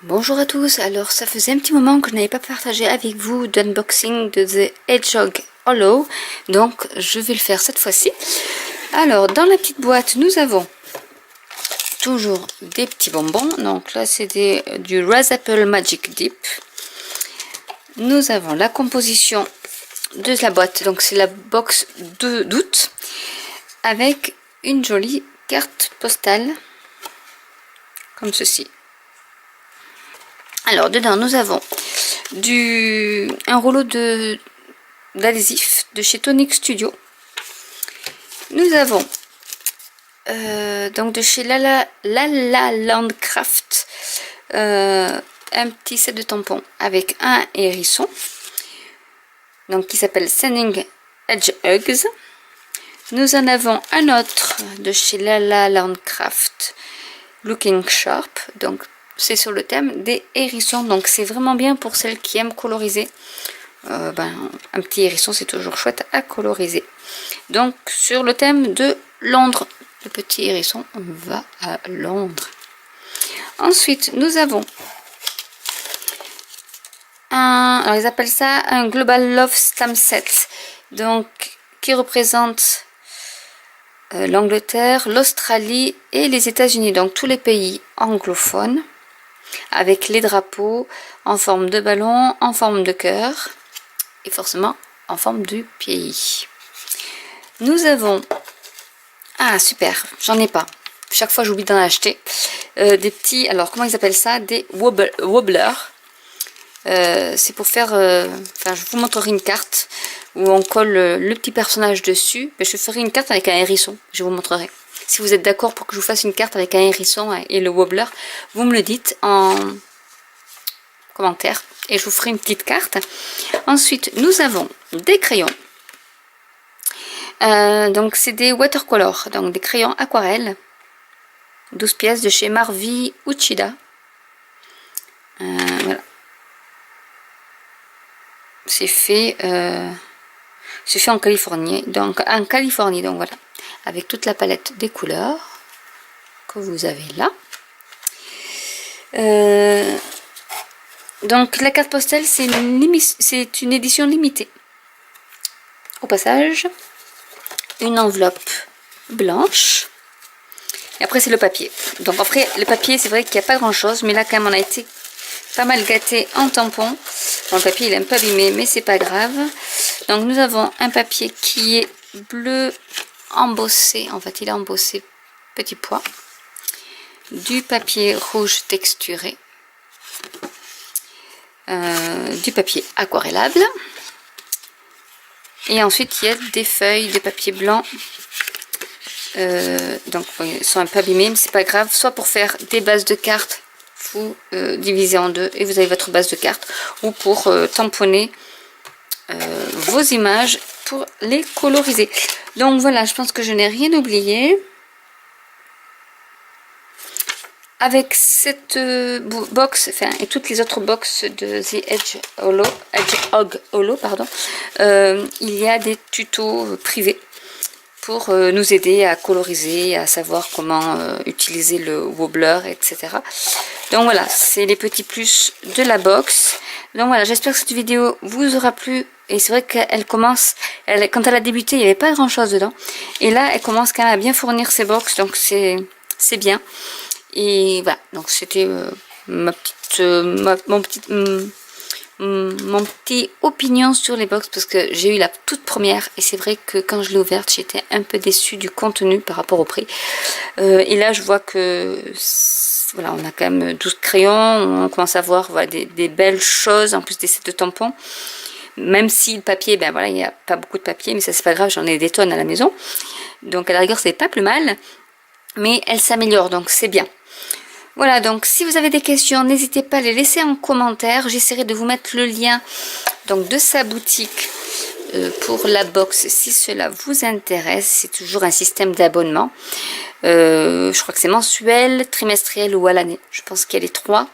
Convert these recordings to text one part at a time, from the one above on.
Bonjour à tous, alors ça faisait un petit moment que je n'avais pas partagé avec vous d'unboxing de The Hedgehog Hollow, donc je vais le faire cette fois-ci. Alors dans la petite boîte nous avons toujours des petits bonbons, donc là c'est du Raz Apple Magic Dip. Nous avons la composition de la boîte, donc c'est la box d'août avec une jolie carte postale comme ceci. Alors dedans nous avons un rouleau d'adhésif de chez Tonic Studio. Nous avons donc de chez Lala Landcraft un petit set de tampons avec un hérisson, donc qui s'appelle Sending Hedgehogs. Nous en avons un autre de chez Lala Landcraft, Looking Sharp, donc c'est sur le thème des hérissons, donc c'est vraiment bien pour celles qui aiment coloriser. Un petit hérisson c'est toujours chouette à coloriser. Donc sur le thème de Londres, le petit hérisson va à Londres. Ensuite nous avons alors ils appellent ça un Global Love Stamp Set, donc qui représente l'Angleterre, l'Australie et les États-Unis, donc tous les pays anglophones, avec les drapeaux en forme de ballon, en forme de cœur et forcément en forme du pays. Nous avons, ah super, j'en ai pas, chaque fois j'oublie d'en acheter, des petits, alors comment ils appellent ça, des wobblers. C'est pour faire, je vous montrerai une carte où on colle le petit personnage dessus. Mais je ferai une carte avec un hérisson, je vous montrerai. Si vous êtes d'accord pour que je vous fasse une carte avec un hérisson et le wobbler, vous me le dites en commentaire et je vous ferai une petite carte. Ensuite, nous avons des crayons. Donc c'est des watercolor, donc des crayons aquarelles. 12 pièces de chez Marvi Uchida. Voilà. C'est fait en Californie, donc voilà, avec toute la palette des couleurs que vous avez là. Donc la carte postale c'est une édition limitée. Au passage, une enveloppe blanche. Et après c'est le papier. Donc après le papier c'est vrai qu'il n'y a pas grand chose, mais là quand même on a été pas mal gâté en tampon. Bon, le papier il est un peu abîmé, mais c'est pas grave. Donc nous avons un papier qui est bleu embossé, en fait il est embossé petit pois, du papier rouge texturé, du papier aquarellable, et ensuite il y a des feuilles de papier blanc. Donc ils sont un peu abîmés, mais c'est pas grave, soit pour faire des bases de cartes, vous divisez en deux et vous avez votre base de cartes, ou pour tamponner vos images pour les coloriser. Donc voilà, je pense que je n'ai rien oublié. Avec cette box, et toutes les autres box de The Hedgehog Hollow, il y a des tutos privés pour nous aider à coloriser, à savoir comment utiliser le wobbler, etc. Donc voilà, c'est les petits plus de la box. Donc voilà, j'espère que cette vidéo vous aura plu. Et c'est vrai qu'elle commence, quand elle a débuté, il n'y avait pas grand chose dedans. Et là, elle commence quand même à bien fournir ses box, donc c'est bien. Et voilà, donc c'était mon petit opinion sur les box, parce que j'ai eu la toute première et c'est vrai que quand je l'ai ouverte j'étais un peu déçue du contenu par rapport au prix. Et là je vois que voilà, on a quand même 12 crayons, on commence à voir voilà, des belles choses, en plus des sets de tampons. Même si le papier, ben voilà, il n'y a pas beaucoup de papier, mais ça c'est pas grave, j'en ai des tonnes à la maison. Donc à la rigueur c'est pas plus mal, mais elle s'améliore, donc c'est bien. Voilà, donc si vous avez des questions, n'hésitez pas à les laisser en commentaire. J'essaierai de vous mettre le lien donc, de sa boutique pour la box si cela vous intéresse. C'est toujours un système d'abonnement. Je crois que c'est mensuel, trimestriel ou à l'année. Je pense qu'il y a les trois.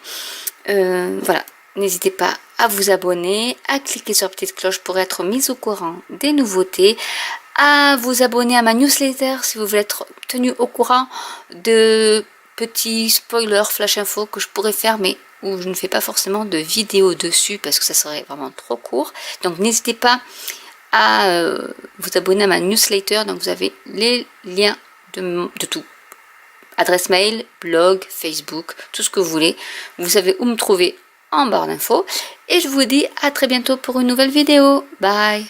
Voilà, n'hésitez pas à vous abonner, à cliquer sur la petite cloche pour être mis au courant des nouveautés, à vous abonner à ma newsletter si vous voulez être tenu au courant de petits spoilers flash info que je pourrais faire, mais où je ne fais pas forcément de vidéo dessus parce que ça serait vraiment trop court. Donc n'hésitez pas à vous abonner à ma newsletter. Donc vous avez les liens de tout. Adresse mail, blog, Facebook, tout ce que vous voulez. Vous savez où me trouver en barre d'infos. Et je vous dis à très bientôt pour une nouvelle vidéo. Bye!